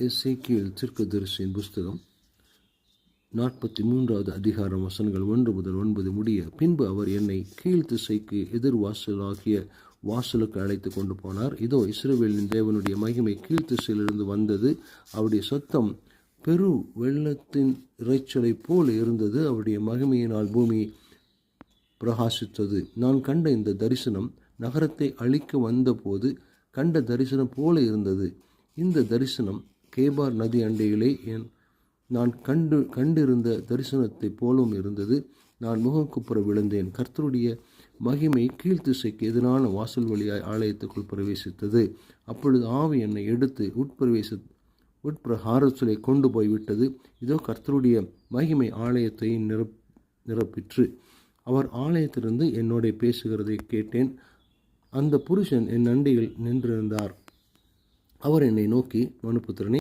எசேக்கியேல் தீர்க்கதரிசியின் புஸ்தகம் 43வது அதிகாரம் வசனங்கள் 1 முதல் 9 முடிய. பின்பு அவர் என்னை கீழ்த்திசைக்கு எதிர்வாசலாகிய வாசலுக்கு அழைத்து கொண்டு போனார். இதோ, இஸ்ரவேலின் தேவனுடைய மகிமை கீழ்த்திசையிலிருந்து வந்தது. அவருடைய சத்தம் பெரு வெள்ளத்தின் இரைச்சலை போல் இருந்தது. அவருடைய மகிமையினால் பூமி பிரகாசித்தது. நான் கண்ட இந்த தரிசனம் நகரத்தை அழிக்க வந்த போது கண்ட தரிசனம் போல இருந்தது. இந்த தரிசனம் கேபார் நதி அண்டையிலே நான் கண்டிருந்த தரிசனத்தை போலும் இருந்தது. நான் முகங்குப்புற விழுந்தேன். கர்த்தருடைய மகிமை கீழ்த்திசைக்கு எதிரான வாசல் வழியாய் ஆலயத்துக்குள் பிரவேசித்தது. அப்பொழுது ஆவி என்னை எடுத்து உட்பிரகாரத்திலே கொண்டு போய்விட்டது. இதோ, கர்த்தருடைய மகிமை ஆலயத்தை நிரப்பிற்று. அவர் ஆலயத்திலிருந்து என்னோட பேசுகிறதை கேட்டேன். அந்த புருஷன் என் அண்டையில் நின்றிருந்தார். அவர் என்னை நோக்கி, மனுபுத்திரனே,